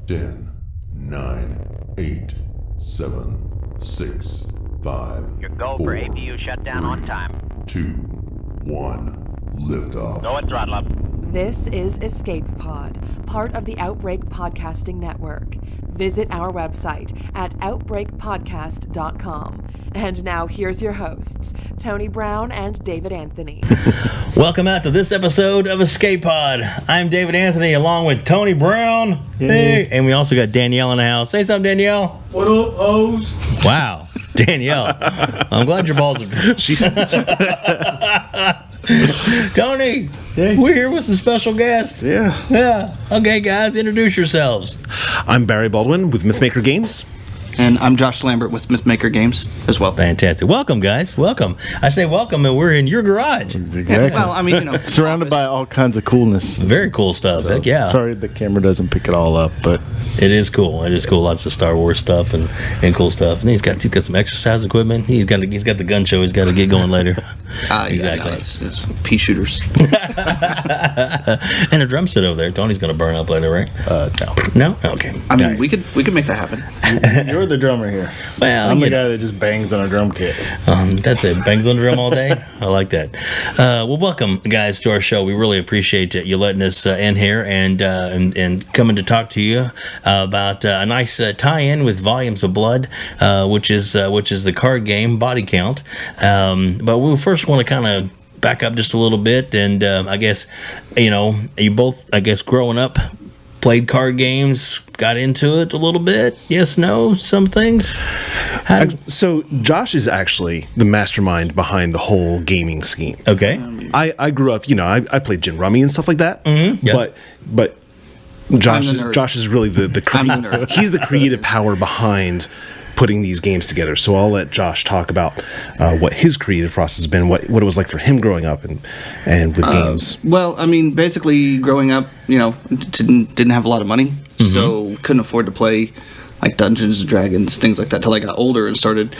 10, 9, 8, 7, 6, 5, Your go 4, for APU shutdown on time. 2, 1, liftoff. Go and throttle up. This is Escape Pod, part of the Outbreak Podcasting Network. Visit our website at outbreakpodcast.com. And now here's your hosts, Tony Brown and David Anthony. Welcome out to this episode of Escape Pod. I'm David Anthony along with Tony Brown. Hey. And we also got Danielle in the house. Say something, Danielle. What up, hoes? Wow. Danielle. I'm glad your balls are... Tony, Hey. we're here with some special guests. Yeah. Okay, guys, introduce yourselves. I'm Barry Baldwin with Mythmaker Games. And I'm Josh Lambert with Mythmaker Games as well. Fantastic. Welcome, guys. Welcome. I say welcome, and we're in your garage. Exactly. Well, I mean, you know, Surrounded by all kinds of coolness. Very cool stuff. Heck yeah. Sorry the camera doesn't pick it all up, but It is cool. It is cool. Lots of Star Wars stuff and cool stuff. And he's got some exercise equipment. He's got the gun show. He's got to get going later. exactly. Exactly. Yeah, no, it's pea shooters. And a drum set over there. Tony's going to burn up later, right? no. No. Okay. I mean, All right. we could make that happen. You're the drummer here. Well, I'm the you guy know. that just bangs on a drum kit. That's it. Bangs on the drum all day. I like that. Well, welcome, guys, to our show. We really appreciate you letting us in here and coming to talk to you about a nice tie-in with Volumes of Blood, which is the card game Body Count. But we first want to kind of back up just a little bit, and I guess you both, growing up, played card games, got into it a little bit. Yes, no, some things. So Josh is actually the mastermind behind the whole gaming scheme. Okay. I grew up, I played gin rummy and stuff like that. Mm-hmm. Yeah. But Josh I'm the nerd. Josh is really the I'm the nerd. he's the creative power behind putting these games together. So I'll let Josh talk about what his creative process has been, what it was like for him growing up and with games. Well, I mean, basically, growing up, didn't have a lot of money, so couldn't afford to play like Dungeons and Dragons, things like that, till I got older and started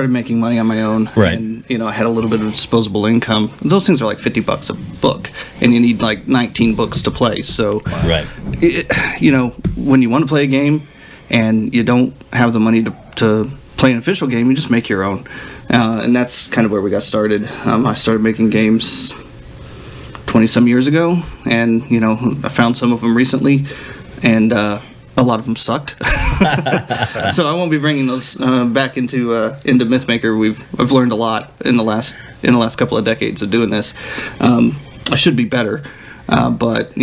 making money on my own. Right. And I had a little bit of disposable income. Those things are like $50 a book, and you need like 19 books to play. So, Right. when you want to play a game and you don't have the money to play an official game, you just make your own. And that's kind of where we got started. I started making games 20-some years ago, and, I found some of them recently, and a lot of them sucked. So I won't be bringing those back into Mythmaker. I've learned a lot in the last couple of decades of doing this. I should be better, but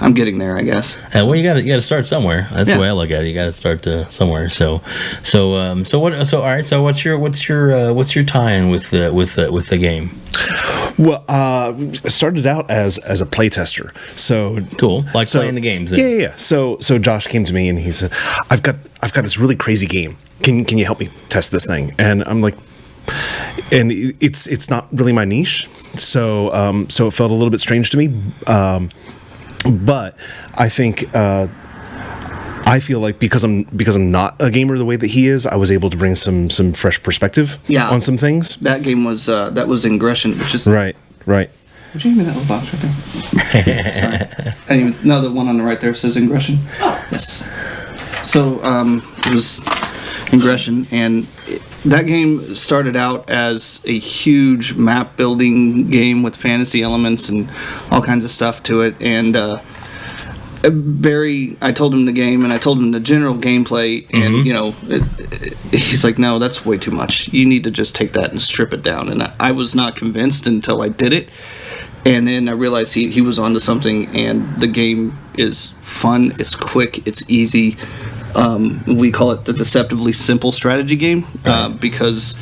I'm getting there, I guess. Well, you got to start somewhere. That's Yeah. the way I look at it. You got to start somewhere. So all right. So what's your tie-in with the game? Well, I started out as a playtester. So Cool, like playing the games. Then. Yeah. So Josh came to me and he said, "I've got this really crazy game. Can you help me test this thing?" And I'm like, and it's not really my niche. So it felt a little bit strange to me. But I think I feel like because I'm not a gamer the way that he is, I was able to bring some fresh perspective on some things. That game was Ingression, which is Right. Would you give me that little box right there? Sorry. I didn't even know the one on the right there says Ingression. Oh. Yes. So it was Ingression, and that game started out as a huge map building game with fantasy elements and all kinds of stuff to it. And Barry, I told him the game, and I told him the general gameplay, and he's like, "No, that's way too much. You need to just take that and strip it down." And I was not convinced until I did it, and then I realized he was onto something. And the game is fun, it's quick, it's easy. We call it the deceptively simple strategy game because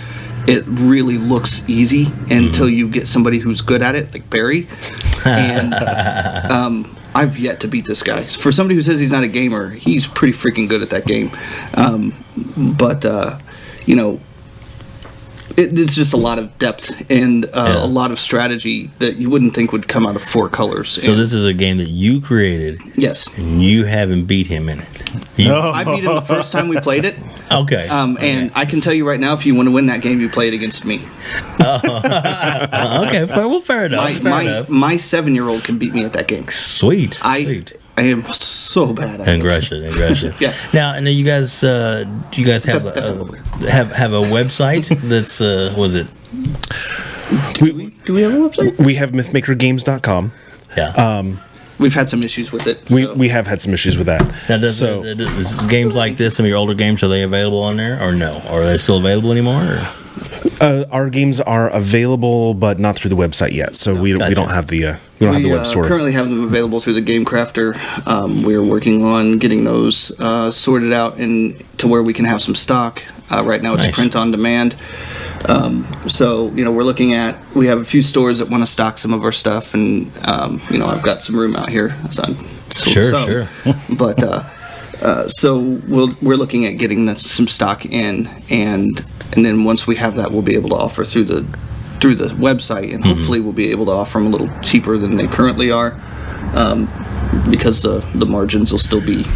it really looks easy until you get somebody who's good at it, like Barry. And I've yet to beat this guy. For somebody who says he's not a gamer, he's pretty freaking good at that game. It's just a lot of depth and a lot of strategy that you wouldn't think would come out of four colors. So this is a game that you created. Yes. And you haven't beat him in it. I beat him the first time we played it. Okay. And I can tell you right now, if you want to win that game, you play it against me. Okay. Well, fair enough. My 7-year-old can beat me at that game. Sweet. I am so bad at Aggression. Yeah. Now, and you guys, do you guys have That's a over. have a website that's was it? Do we have a website? We have mythmakergames.com. Yeah. We've had some issues with it. We have had some issues with that. Now, does games like this, some of your older games, are they available on there or no? Or are they still available anymore? Or? Our games are available, but not through the website yet. So we don't have the web store. Currently have them available through the Game Crafter. We are working on getting those sorted out and to where we can have some stock. Right now, it's Nice. print on demand. So we're looking at. We have a few stores that want to stock some of our stuff, and I've got some room out here. So Sure. But so we're looking at getting some stock in, and then once we have that, we'll be able to offer through the website, and hopefully we'll be able to offer them a little cheaper than they currently are, because the margins will still be.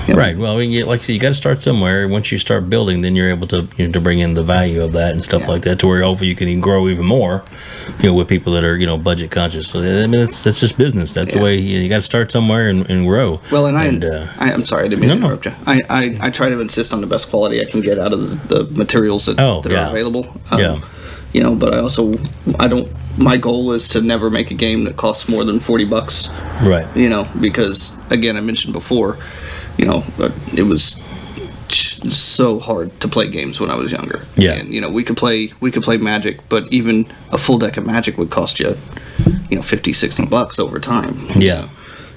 Right. Well, like I said, you got to start somewhere. Once you start building, then you're able to to bring in the value of that and stuff like that, to where hopefully you can grow even more. With people that are budget conscious. So I mean, that's just business. That's the way you got to start somewhere and grow. Well, and I'm sorry, I didn't mean to interrupt you. I try to insist on the best quality I can get out of the materials that are available. But I don't. My goal is to never make a game that costs more than $40. Right. Because again, I mentioned before, it was so hard to play games when I was younger. Yeah. And we could play Magic, but even a full deck of Magic would cost you, $50-$60 over time. Yeah.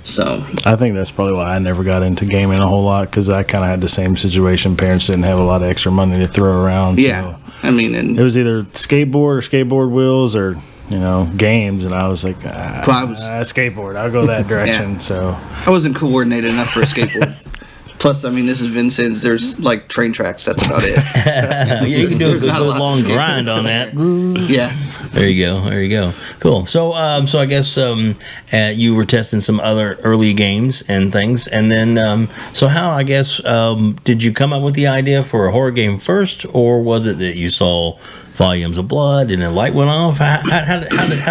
So I think that's probably why I never got into gaming a whole lot, because I kind of had the same situation. Parents didn't have a lot of extra money to throw around. Yeah. So I mean, and it was either skateboard or skateboard wheels or games, and I was like, skateboard. I'll go that direction. Yeah. So I wasn't coordinated enough for a skateboard. Plus, I mean, this is Vincennes. There's like train tracks. That's about it. You can do a There's good not a lot to long skate. grind on that. Yeah. There you go. Cool. So, I guess you were testing some other early games and things, and then, so how, I guess, did you come up with the idea for a horror game first, or was it that you saw Volumes of Blood and then light went off? How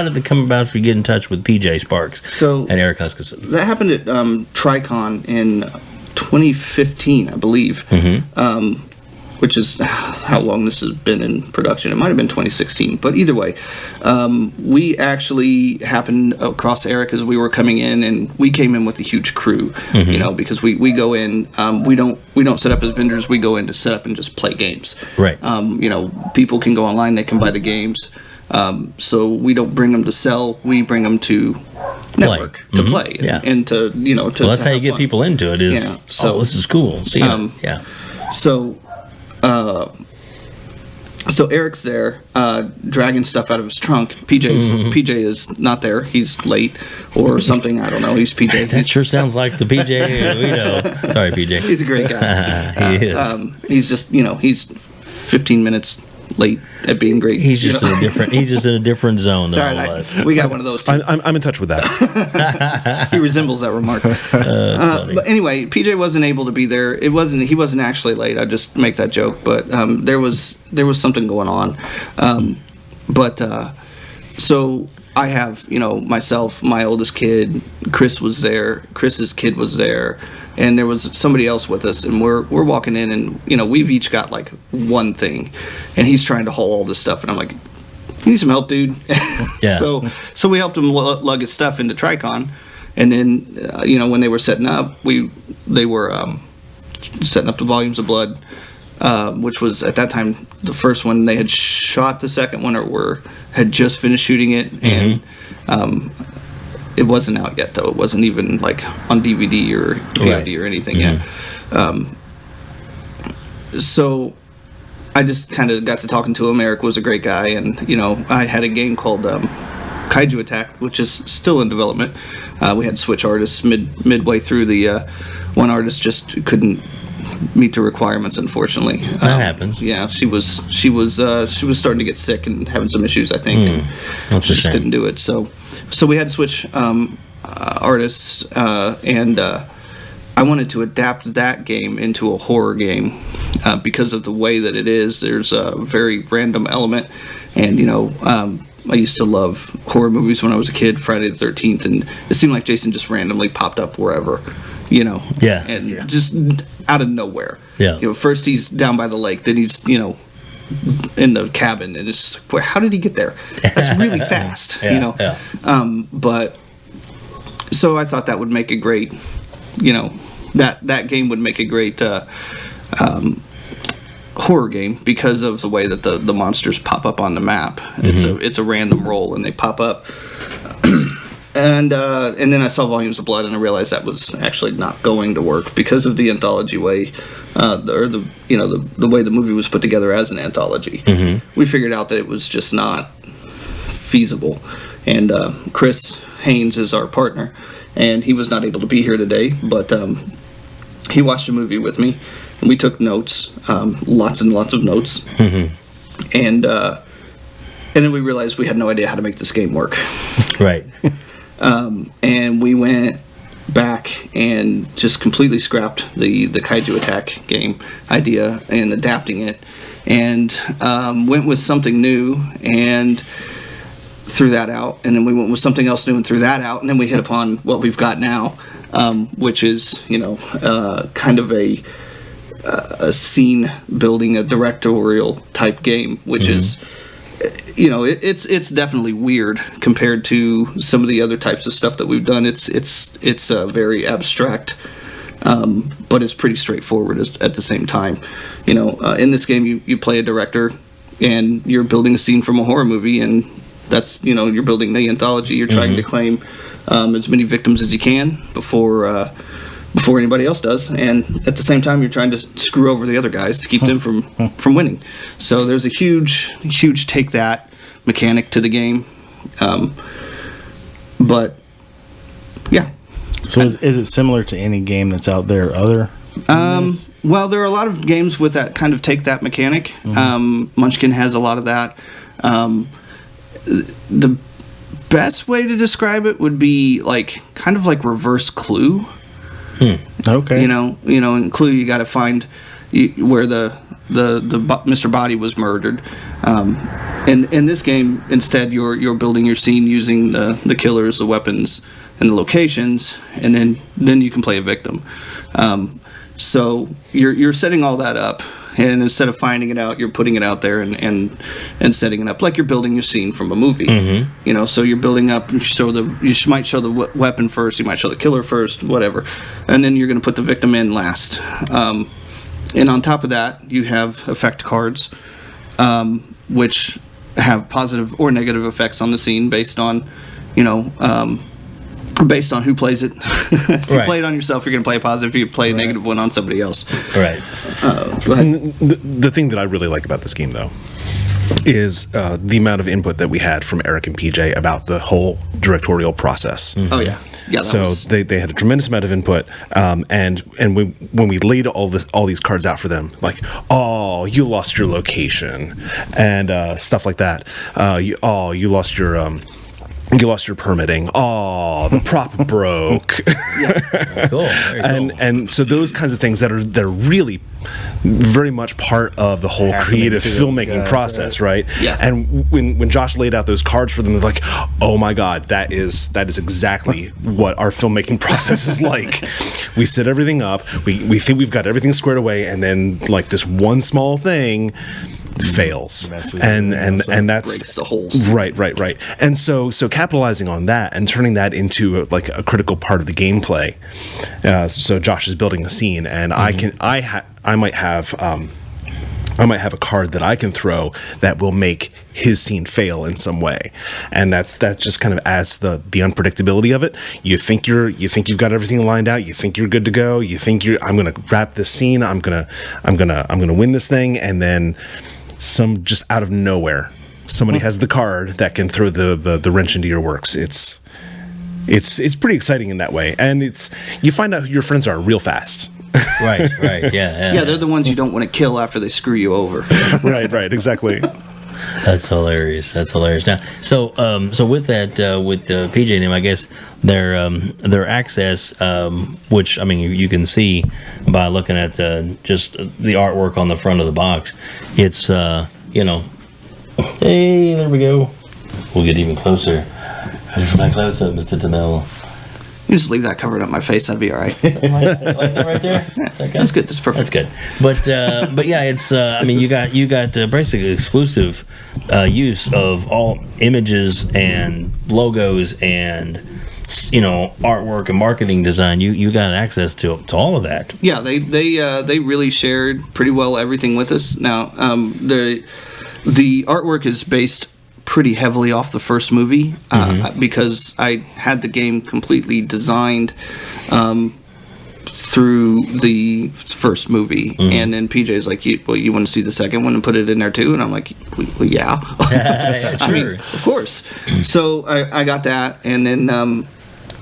did it come about for you to get in touch with PJ Sparks and Eric Huskisson? That happened at Tricon in 2015, I believe. Mm-hmm. Which is how long this has been in production. It might have been 2016, but either way, we actually happened across Eric as we were coming in, and we came in with a huge crew. Mm-hmm. Because we go in, we don't set up as vendors. We go in to set up and just play games. Right. People can go online, they can buy the games. So we don't bring them to sell. We bring them to network to play, and to Well, that's how you get fun. people into it. Is this is cool. See, So Eric's there, dragging stuff out of his trunk. PJ is not there. He's late or something. I don't know. He's PJ. that sure sounds like the PJ we know. Sorry, PJ. He's a great guy. He is. He's just he's 15 minutes late at being great. He's just in a different. He's just in a different zone than all of us. We got one of those too. I'm in touch with that. He resembles that remark. But anyway, PJ wasn't able to be there. He wasn't actually late. I just make that joke, but there was something going on. So I have myself, my oldest kid, Chris was there. Chris's kid was there. And there was somebody else with us, and we're walking in, and we've each got like one thing, and he's trying to haul all this stuff, and I'm like, "You need some help, dude." Yeah. So we helped him lug his stuff into Tricon, and then when they were setting up, they were setting up the Volumes of Blood, which was at that time the first one. They had shot the second one, or had just finished shooting it, and it wasn't out yet, though. It wasn't even like on DVD or VOD or anything yet. So I just kind of got to talking to him. Eric was a great guy, and I had a game called Kaiju Attack, which is still in development. We had to switch artists midway through. The one artist just couldn't meet the requirements, unfortunately. That happens. Yeah, she was starting to get sick and having some issues, I think, and That's she a just shame. couldn't do it. So we had to switch artists, and I wanted to adapt that game into a horror game because of the way that it is. There's a very random element, and I used to love horror movies when I was a kid, Friday the 13th, and it seemed like Jason just randomly popped up wherever, Yeah. and just out of nowhere. Yeah. First he's down by the lake, then he's, in the cabin, and it's just, how did he get there? That's really fast, Yeah. But so I thought that would make a great, that game would make a great horror game because of the way that the monsters pop up on the map. It's a random roll and they pop up. And then I saw Volumes of Blood and I realized that was actually not going to work because of the anthology way, the way the movie was put together as an anthology. We figured out that it was just not feasible. And Chris Haynes is our partner, and he was not able to be here today, but he watched the movie with me, and we took notes, lots and lots of notes, and then we realized we had no idea how to make this game work. Right. And we went back and just completely scrapped the Kaiju Attack game idea and adapting it, and went with something new and threw that out, and then we went with something else new and threw that out, and then we hit upon what we've got now, which is kind of a scene building, a directorial type game, which is it's definitely weird compared to some of the other types of stuff that we've done. It's very abstract, but it's pretty straightforward at the same time. In this game you play a director and you're building a scene from a horror movie, and that's you're building the anthology. You're trying to claim as many victims as you can before anybody else does, and at the same time you're trying to screw over the other guys to keep them from winning. So there's a huge take that mechanic to the game, but yeah. So is it similar to any game that's out there other than this? Well, there are a lot of games with that kind of take that mechanic. Munchkin has a lot of that. The best way to describe it would be kind of like reverse Clue. Okay. In Clue you got to find where the Mr. Body was murdered. In this game, instead, you're building your scene using the killers, the weapons, and the locations, and then you can play a victim. So you're setting all that up, and instead of finding it out, you're putting it out there and setting it up like you're building your scene from a movie. So you're building up. You might show the weapon first. You might show the killer first, whatever, and then you're going to put the victim in last. And on top of that, you have effect cards, which have positive or negative effects on the scene based on, based on who plays it. If you play it on yourself, you're going to play a positive. If you play a negative one on somebody else. Right. Go ahead. And the thing that I really like about this game, though, is the amount of input that we had from Eric and PJ about the whole directorial process. Oh yeah, So they had a tremendous amount of input, and when we laid all these cards out for them, like, oh, you lost your location, and stuff like that. You lost your permitting. Oh, the prop broke. Cool. Very cool. And so those kinds of things that are really very much part of the whole creative filmmaking process, right? Yeah. And when Josh laid out those cards for them, they're like, oh my God, that is exactly what our filmmaking process is like. We set everything up, we think we've got everything squared away, and then this one small thing fails, and that's breaks the holes. Right. And so capitalizing on that and turning that into a critical part of the gameplay. So Josh is building a scene, and I might have a card that I can throw that will make his scene fail in some way, and that just kind of adds the unpredictability of it. You think you've got everything lined out. You think you're good to go. You think I'm going to wrap this scene. I'm gonna win this thing, and then just out of nowhere, somebody has the card that can throw the wrench into your works. It's pretty exciting in that way, and you find out who your friends are real fast. Right. Yeah, they're the ones you don't want to kill after they screw you over. Right, exactly. That's hilarious. Now, so with that, with the PJ name, I guess their access, which you can see by looking at just the artwork on the front of the box. It's hey, there we go. we'll get even closer. Just back closer, Mr. Danell. You just leave that covered up my face. That'd be all right. like that right there. That's good. That's perfect. That's good. But yeah, it's. I mean, you got basically exclusive use of all images and logos and artwork and marketing design. You got access to all of that. Yeah, they really shared pretty well everything with us. Now, the artwork is based pretty heavily off the first movie because I had the game completely designed through the first movie, and then PJ's like, you want to see the second one and put it in there too? And I'm like, well, yeah. Sure. I mean, of course. So I got that, and then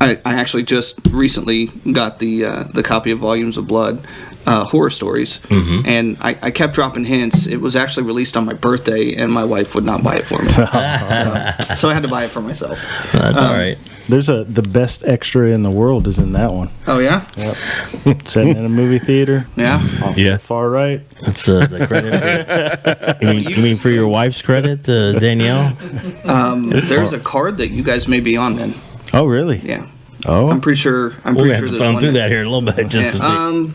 I actually just recently got the copy of Volumes of Blood. Horror stories, and I kept dropping hints. It was actually released on my birthday, and my wife would not buy it for me, so I had to buy it for myself. That's all right. There's the best extra in the world is in that one. Oh yeah, yep. Setting in a movie theater. Yeah, off the far right. That's the credit. You mean for your wife's credit, Danielle? There's a card that you guys may be on then. Oh really? Yeah. Oh, I'm pretty sure. We'll have to thumb through that here in a little bit just to see.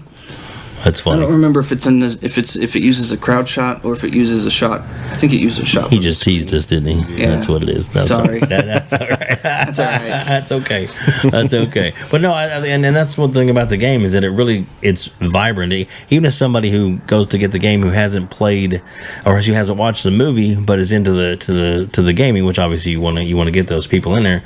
That's funny. I don't remember if it's if it uses a crowd shot or if it uses a shot. I think it used a shot. He just teased us, didn't he? Yeah. That's what it is. Sorry. That's all right. That's all right. That's okay. That's okay. But no, and that's one thing about the game is that it's vibrant. Even as somebody who goes to get the game who hasn't played or who hasn't watched the movie but is into the gaming, which obviously you want to get those people in there.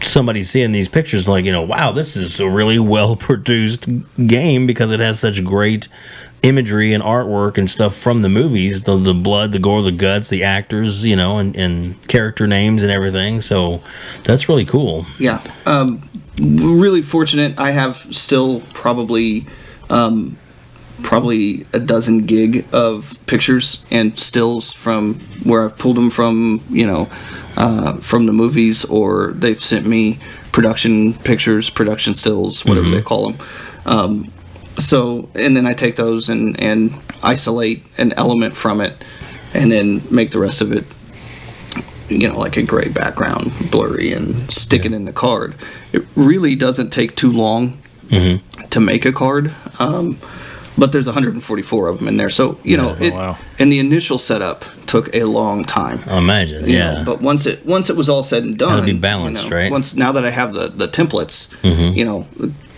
Somebody seeing these pictures like, wow, this is a really well produced game because it has such great imagery and artwork and stuff from the movies, the blood, the gore, the guts, the actors, and character names and everything. So that's really cool. Yeah. Really fortunate. I have still probably a dozen gig of pictures and stills from where I've pulled them from, from the movies, or they've sent me production pictures, production stills, whatever they call them. So, and then I take those and isolate an element from it, and then make the rest of it, like a gray background, blurry, and stick it in the card. It really doesn't take too long to make a card. But there's 144 of them in there, so wow. And the initial setup took a long time. I imagine, yeah. But once it was all said and done, it'll be balanced, right? Now that I have the templates,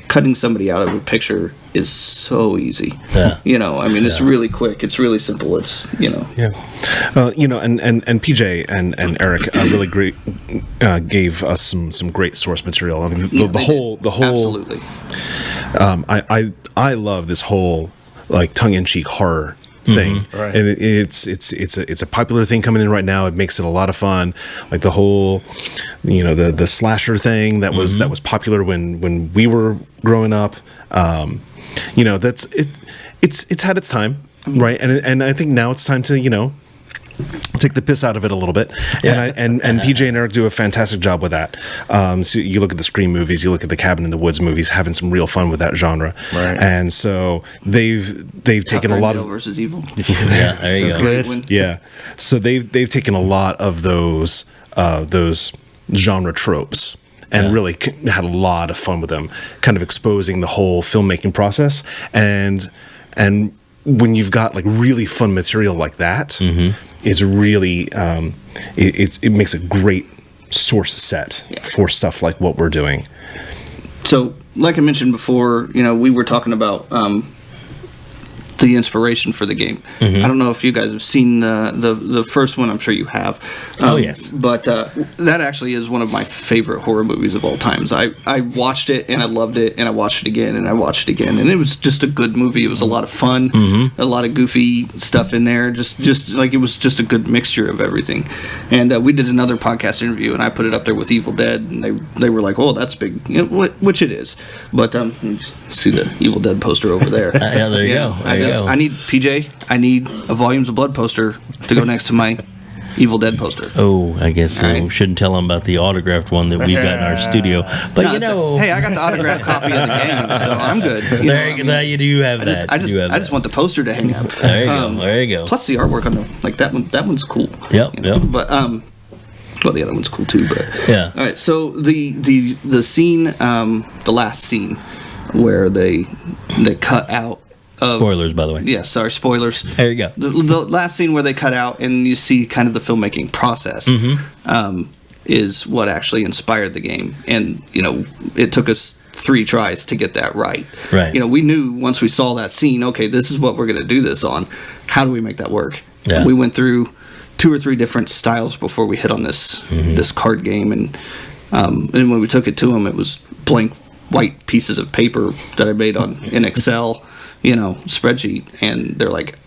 cutting somebody out of a picture is so easy. Yeah. It's really quick. It's really simple. It's Yeah. And PJ and Eric really great gave us some great source material. I mean, the whole absolutely. I love this whole like tongue-in-cheek horror thing, right. And it's a popular thing coming in right now. It makes it a lot of fun, like the whole, the slasher thing that was popular when we were growing up. That's it. It's had its time, right? And I think now it's time to take the piss out of it a little bit. Yeah. And PJ and Eric do a fantastic job with that. So you look at the Scream movies, you look at the Cabin in the Woods movies, having some real fun with that genre. Right. And so they've taken a lot of versus evil. Yeah, there you go. Great one. Yeah. So they've taken a lot of those genre tropes and really had a lot of fun with them, kind of exposing the whole filmmaking process. And when you've got like really fun material like that, it's really it makes a great source set for stuff like what we're doing. So, like I mentioned before, we were talking about the inspiration for the game. I don't know if you guys have seen the first one. I'm sure you have. Oh yes. But that actually is one of my favorite horror movies of all times. I watched it and I loved it, and I watched it again and I watched it again, and it was just a good movie. It was a lot of fun, a lot of goofy stuff in there. Just like it was just a good mixture of everything. And we did another podcast interview, and I put it up there with Evil Dead, and they were like, "Oh, that's big," which it is. But you see the Evil Dead poster over there. Yeah, there you go. I need PJ. I need a Volumes of Blood poster to go next to my Evil Dead poster. Oh, I guess so. Right. Shouldn't tell them about the autographed one that we've got in our studio. But hey, I got the autographed copy of the game, so I'm good. You do have that. I just want the poster to hang up. There you go. There you go. Plus the artwork on that one's cool. Yep. But Well, the other one's cool too, but Yeah. All right, so the scene, the last scene, where they cut out. Spoilers, by the way. Yeah, sorry, spoilers. There you go. The last scene where they cut out and you see kind of the filmmaking process is what actually inspired the game, and it took us 3 tries to get that right. Right. We knew once we saw that scene, okay, this is what we're going to do this on. How do we make that work? Yeah. We went through 2 or 3 different styles before we hit on this card game, and when we took it to them, it was blank white pieces of paper that I made in Excel, spreadsheet, and they're like,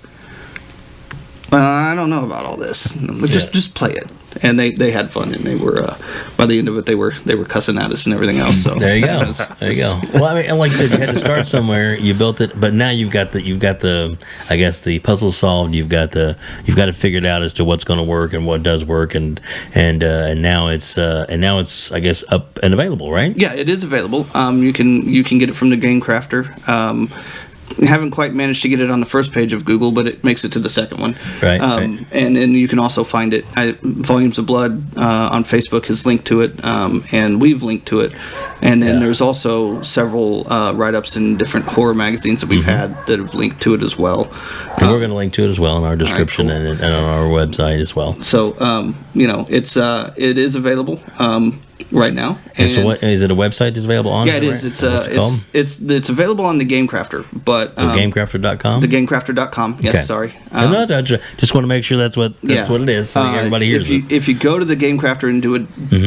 I don't know about all this. Just play it. And they had fun, and they were by the end of it they were cussing at us and everything else. So there you go. There you go. Well, I mean, and like I said, you had to start somewhere. You built it, but now you've got the I guess the puzzle solved. You've got it figured out as to what's going to work and what does work, and now it's I guess up and available, right? Yeah, it is available. You can get it from the Game Crafter. Haven't quite managed to get it on the first page of Google, but it makes it to the second one. Right. And then you can also find it. Volumes of Blood on Facebook has linked to it, and we've linked to it. And then there's also several write-ups in different horror magazines that we've had that have linked to it as well. And we're going to link to it as well in our description and on our website as well. So it is available right now. And so, what is it? A website that's available on? Yeah, it is. It's available on the Game Crafter, but GameCrafter.com. TheGameCrafter.com. Yes, Okay. sorry. No, just want to make sure that's what it is, so everybody hears it. If you go to the Game Crafter and do a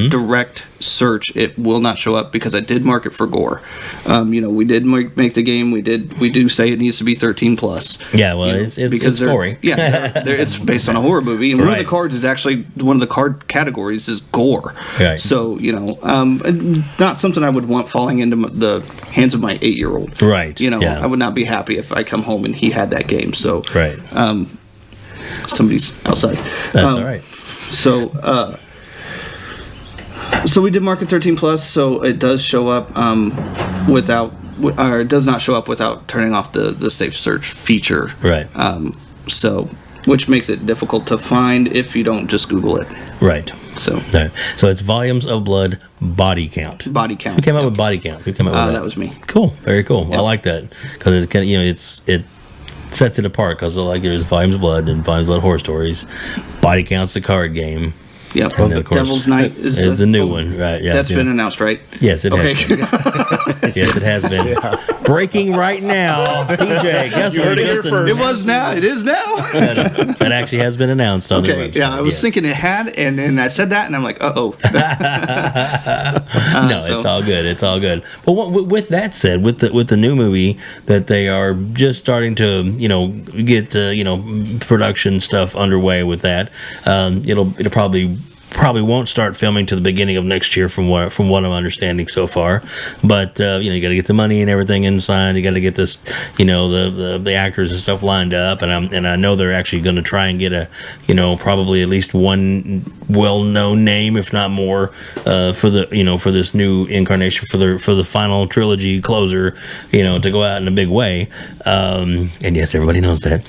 direct search, it will not show up because I did mark it for gore. We did make the game. We do say it needs to be 13 plus. Yeah, well, it's gory. Yeah, it's based on a horror movie, and one of the cards is actually one of the card categories is gore. Right. So not something I would want falling into the hands of my 8-year-old. Right. I would not be happy if I come home and he had that game. So right. Somebody's outside. That's all right. So we did market 13 plus, so it does show up it does not show up without turning off the safe search feature. Right. Which makes it difficult to find if you don't just Google it. Right. So it's Volumes of Blood Body Count. Body count. Who came up with Body Count? Who came up with that? That was me. Cool. Very cool. Yep. I like that because it sets it apart because there's Volumes of Blood and Volumes of Blood Horror Stories. Body Count's a card game. Yeah, and then, of course, Devil's Night is the new one, right? Yeah, that's been announced, right? Yes, it has. Okay. Yes, it has been. Breaking right now, PJ. Guess what? It was now. It is now. That actually has been announced on the website. Yeah, I was thinking it had, and then I said that, and I'm like, uh-oh. It's all good. It's all good. But with that said, with the new movie that they are just starting to get production stuff underway with that, it'll probably won't start filming to the beginning of next year from what I'm understanding so far. But you got to get the money and everything inside. You got to get this the actors and stuff lined up, and I know they're actually going to try and get probably at least one well-known name, if not more, for this new incarnation for the final trilogy closer, to go out in a big way. And yes, everybody knows that.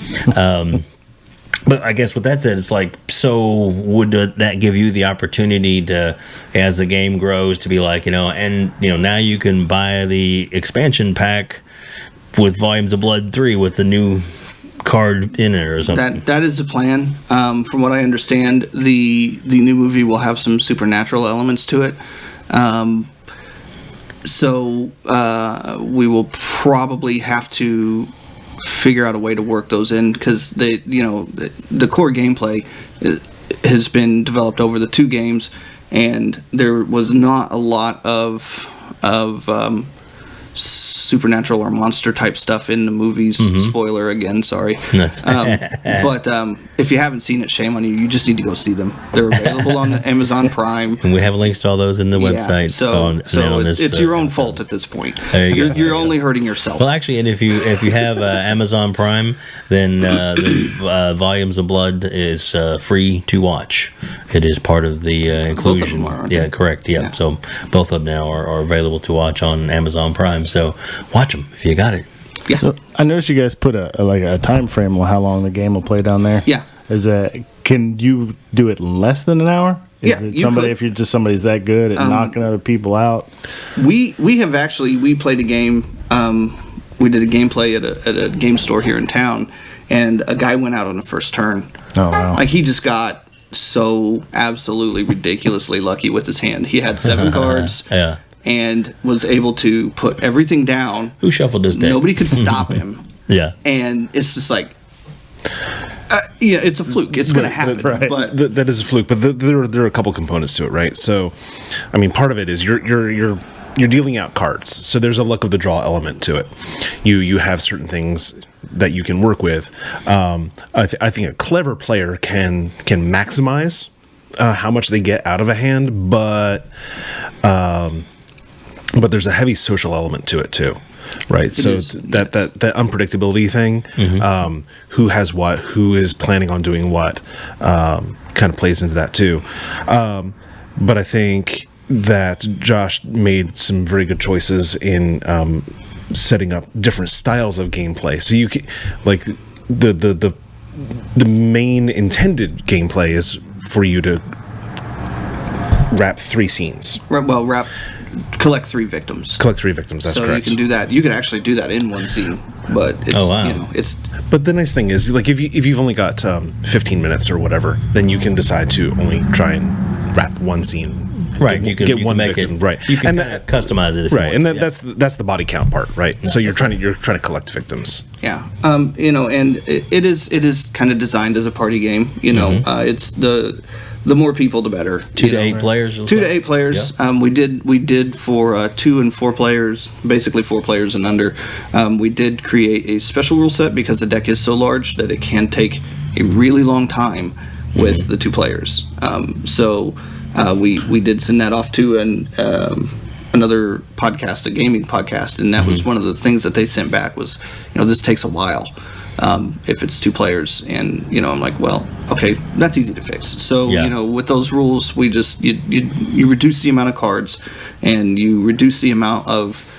But I guess with that said, it's like, so would that give you the opportunity to, as the game grows, to be like, now you can buy the expansion pack with Volumes of Blood 3 with the new card in it or something? That is the plan. From what I understand, the new movie will have some supernatural elements to it. So we will probably have to figure out a way to work those in because the core gameplay has been developed over the 2 games, and there was not a lot of supernatural or monster type stuff in the movies. Spoiler again, sorry. But if you haven't seen it, shame on you. You just need to go see them. They're available on Amazon Prime. And we have links to all those in the website. So it's your own fault at this point. You're only hurting yourself. Well, actually, and if you have Amazon Prime, then the Volumes of Blood is free to watch. It is part of the inclusion. Both of them are, aren't they? Correct. Yeah. So both of them now are available to watch on Amazon Prime. So watch them if you got it. Yeah. So I noticed you guys put a time frame on how long the game will play down there. Yeah. Can you do it in less than an hour Yeah, Is it somebody if you're just somebody's that good at knocking other people out? We played a game. We did a gameplay at a game store here in town, and a guy went out on the first turn. Oh wow! Like he just got so absolutely ridiculously lucky with his hand. He had 7 cards. Yeah. And was able to put everything down. Who shuffled this deck? Nobody could stop him. Yeah. And it's just like, yeah, it's a fluke. It's going to happen. Right. But that is a fluke. But there are a couple components to it, right? So, I mean, part of it is you're dealing out cards. So there's a luck of the draw element to it. You have certain things that you can work with. I think a clever player can maximize how much they get out of a hand, but there's a heavy social element to it too, right? That unpredictability thing, who has what, who is planning on doing what, kind of plays into that too. But I think that Josh made some very good choices in setting up different styles of gameplay. So you can, like, the main intended gameplay is for you to wrap 3 scenes. Collect 3 victims. Collect 3 victims. That's so correct. You can do that. You can actually do that in one scene, but it's it's. But the nice thing is, like, if you've only got 15 minutes or whatever, then you can decide to only try and wrap one scene. Right, you can one make victim. It, right, you can customize it. If right, you want and that's the body count part, right? So you're trying to collect victims. Yeah, and it is kind of designed as a party game. It's the more people, the better. 2 to 8 players. 2 to 8 players. Yep. We did for 2 and 4 players, basically 4 players and under. We did create a special rule set because the deck is so large that it can take a really long time with the 2 players. So we did send that off to another podcast, a gaming podcast, and that was one of the things that they sent back was, this takes a while. If it's 2 players, and I'm like, well, okay, that's easy to fix. So with those rules, we just you reduce the amount of cards, and you reduce the amount of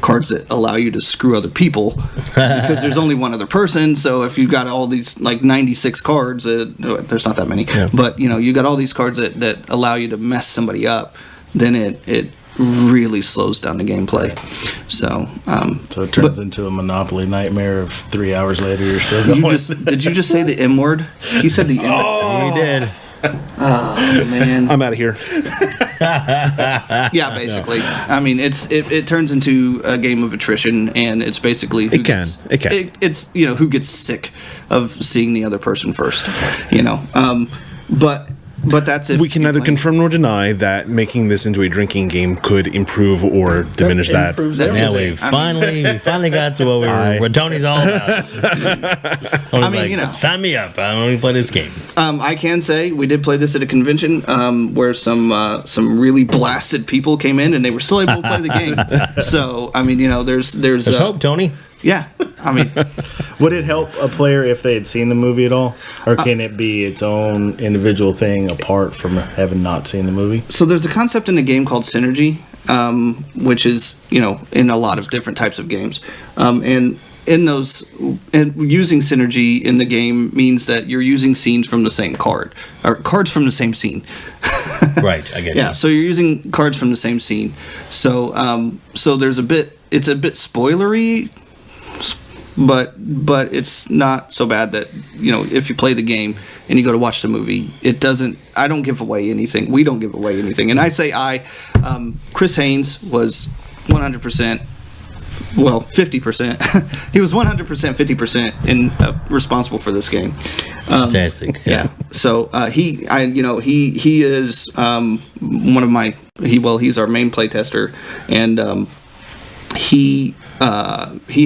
cards that allow you to screw other people because there's only one other person. So if you got all these like 96 cards, there's not that many, but you got all these cards that allow you to mess somebody up, then it really slows down the gameplay. So it turns into a Monopoly nightmare of 3 hours later you're still going. Did you just say the M word? He said the M word. Oh, we did. Oh man, I'm out of here. Yeah, basically. I mean, it turns into a game of attrition, and it's basically who gets sick of seeing the other person first. But that's if we can neither confirm nor deny that making this into a drinking game could improve or diminish that. Yeah, we finally got to what Tony's all about. Sign me up. I want to play this game. I can say we did play this at a convention where some really blasted people came in and they were still able to play the game. So I mean, there's hope, Tony. Yeah, I mean, would it help a player if they had seen the movie at all, or can it be its own individual thing apart from having not seen the movie? So there's a concept in the game called synergy, which is in a lot of different types of games, and in those, and using synergy in the game means that you're using scenes from the same card, or cards from the same scene. Right, I get you. Yeah, so you're using cards from the same scene. So there's it's a bit spoilery. But it's not so bad that if you play the game and you go to watch the movie, I don't give away anything. We don't give away anything. And I say Chris Haynes was 100%, well, 50%. He was 100%, 50% responsible for this game. Fantastic. Yeah. So he is one of my he's our main play tester, and he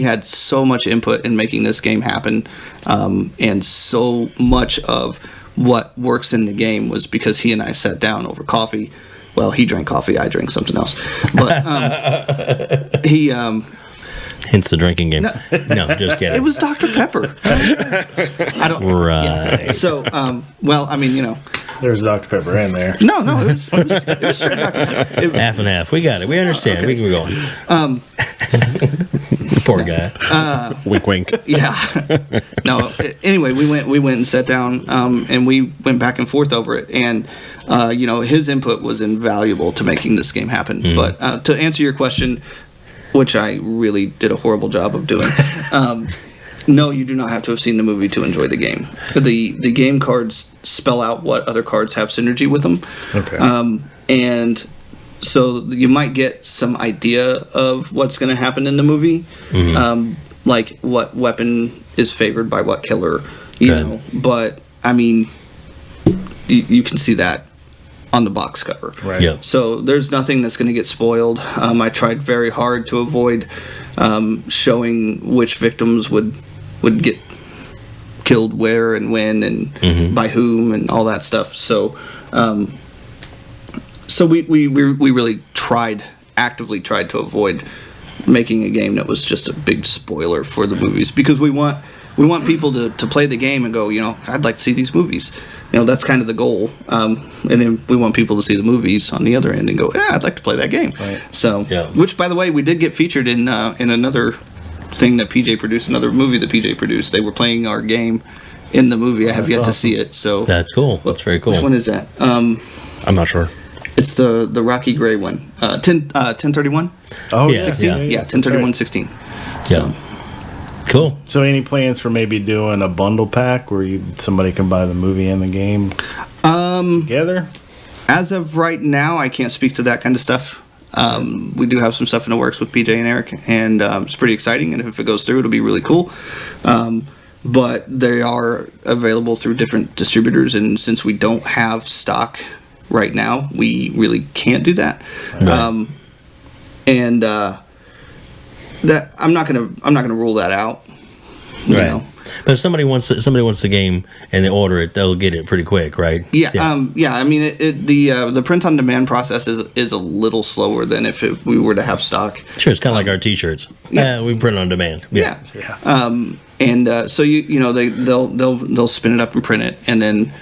had so much input in making this game happen, and so much of what works in the game was because he and I sat down over coffee. Well, he drank coffee, I drank something else. But he... Hence the drinking game. No, just kidding. It was Dr. Pepper. I don't... Right. Yeah. So, well, I mean, There's Dr. Pepper in there. No, it was straight Dr. Pepper. Half and half. We got it. We understand. Okay. We can go on. Poor guy. Wink, wink. Yeah. No. Anyway, we went and sat down, and we went back and forth over it. And his input was invaluable to making this game happen. But to answer your question, which I really did a horrible job of doing, no, you do not have to have seen the movie to enjoy the game. The game cards spell out what other cards have synergy with them. Okay. And so you might get some idea of what's going to happen in the movie, like what weapon is favored by what killer, you know. But, I mean, you can see that on the box cover. Right. Yeah. So there's nothing that's going to get spoiled. I tried very hard to avoid showing which victims would get killed where and when and by whom and all that stuff. So we really actively tried to avoid making a game that was just a big spoiler for the movies, because we want people to play the game and go, I'd like to see these movies. That's kind of the goal. And then we want people to see the movies on the other end and go, yeah, I'd like to play that game. Right. So, which, by the way, we did get featured in another thing that PJ produced, another movie that PJ produced. They were playing our game in the movie. I have yet to see it. So that's cool. That's very cool. Which one is that? I'm not sure. It's the Rocky Gray one. 1031? Oh, yeah. 16? Yeah, 1031-16. Yeah. Cool. So any plans for maybe doing a bundle pack where somebody can buy the movie and the game together? As of right now, I can't speak to that kind of stuff. We do have some stuff in the works with PJ and Eric, and it's pretty exciting, and if it goes through, it'll be really cool. But they are available through different distributors, and since we don't have stock right now, we really can't do that. Right. That I'm not gonna rule that out. You know? But if somebody wants the game and they order it, they'll get it pretty quick, right? Yeah. I mean, the print on demand process is a little slower than if we were to have stock. Sure, it's kind of like our T-shirts. Yeah, we print on demand. Yeah. So they'll spin it up and print it and then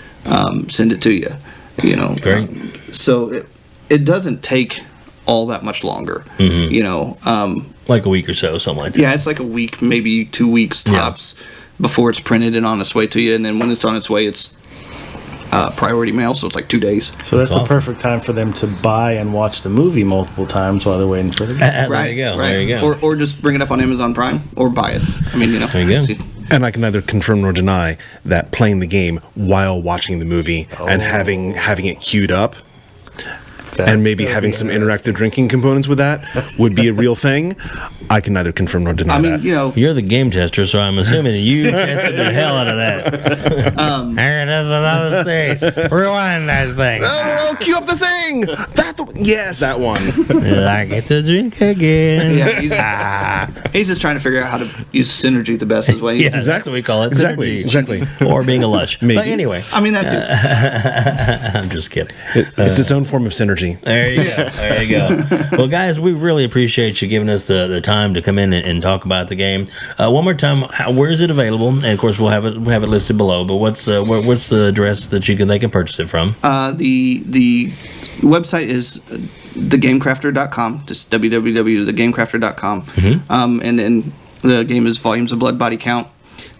send it to you. Great. So it doesn't take all that much longer. Like a week or so, something like that. Yeah, it's like a week, maybe 2 weeks tops before it's printed and on its way to you. And then when it's on its way, it's priority mail, so it's like 2 days. So that's a perfect time for them to buy and watch the movie multiple times while they're waiting for the game. There you go. There you go. Or just bring it up on Amazon Prime or buy it. I mean, There you go. See. And I can neither confirm nor deny that playing the game while watching the movie and having it queued up and maybe having some interactive drinking components with that would be a real thing. I can neither confirm nor deny that. You're the game tester, so I'm assuming that you tested the hell out of that. There, that's another thing. Rewind that thing. No, cue up the thing. Yes, that one. I get to drink again. Yeah, he's just trying to figure out how to use synergy the best way. Yeah, that's what we call it. Exactly. Or being a lush. Maybe. But anyway. I mean, that too. I'm just kidding. It's its own form of synergy. There you go. There you go. Well, guys, we really appreciate you giving us the time to come in and talk about the game. One more time, where is it available? And of course, we'll have it listed below. But what's the address that they can purchase it from? The website is thegamecrafter.com. Just www.thegamecrafter.com. And then the game is Volumes of Blood Body Count.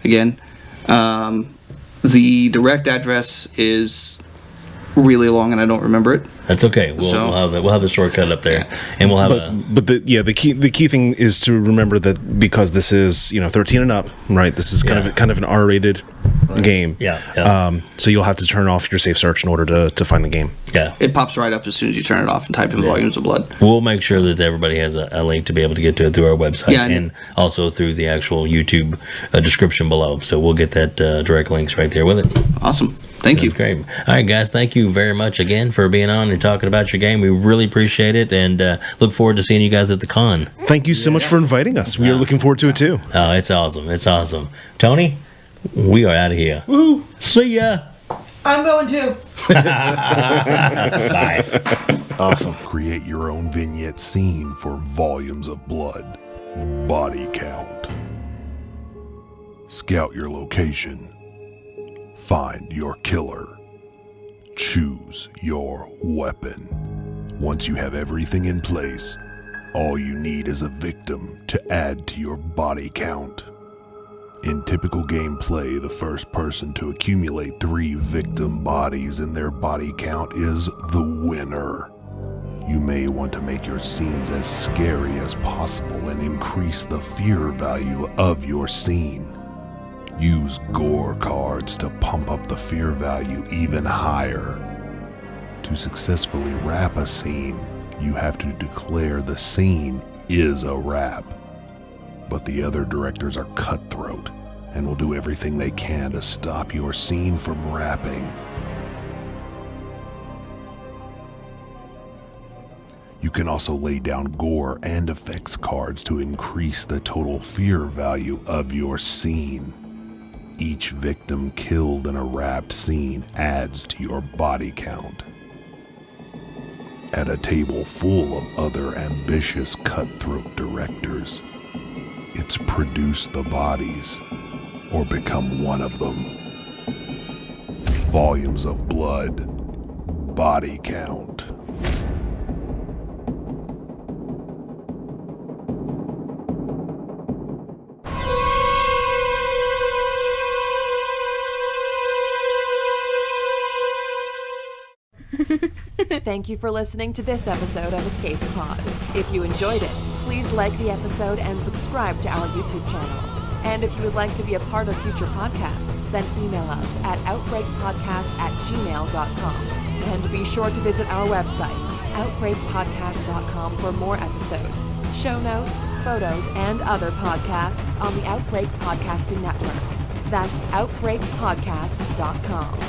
Again, the direct address is really long, and I don't remember it. That's okay. We'll have the shortcut up there, and we'll have the key thing is to remember that because this is 13 and up, right? This is kind of an R-rated game. Yeah. So you'll have to turn off your safe search in order to find the game. Yeah. It pops right up as soon as you turn it off and type in Volumes of Blood. We'll make sure that everybody has a link to be able to get to it through our website and also through the actual YouTube description below. So we'll get that direct links right there with it. Awesome. Thank you. Great. All right, guys. Thank you very much again for being on and talking about your game. We really appreciate it, and look forward to seeing you guys at the con. Thank you so much for inviting us. We are looking forward to it too. Oh, it's awesome. It's awesome. Tony, we are out of here. Woohoo! See ya. I'm going too. Bye. Awesome. Create your own vignette scene for Volumes of Blood. Body count. Scout your location. Find your killer. Choose your weapon. Once you have everything in place, all you need is a victim to add to your body count. In typical gameplay, the first person to accumulate 3 victim bodies in their body count is the winner. You may want to make your scenes as scary as possible and increase the fear value of your scene. Use gore cards to pump up the fear value even higher. To successfully wrap a scene, you have to declare the scene is a wrap. But the other directors are cutthroat and will do everything they can to stop your scene from wrapping. You can also lay down gore and effects cards to increase the total fear value of your scene. Each victim killed in a wrapped scene adds to your body count. At a table full of other ambitious cutthroat directors, it's produce the bodies or become one of them. Volumes of blood, body count. Thank you for listening to this episode of Escape Pod. If you enjoyed it, please like the episode and subscribe to our YouTube channel. And if you would like to be a part of future podcasts, then email us at outbreakpodcast@gmail.com. And be sure to visit our website, outbreakpodcast.com, for more episodes, show notes, photos, and other podcasts on the Outbreak Podcasting Network. That's outbreakpodcast.com.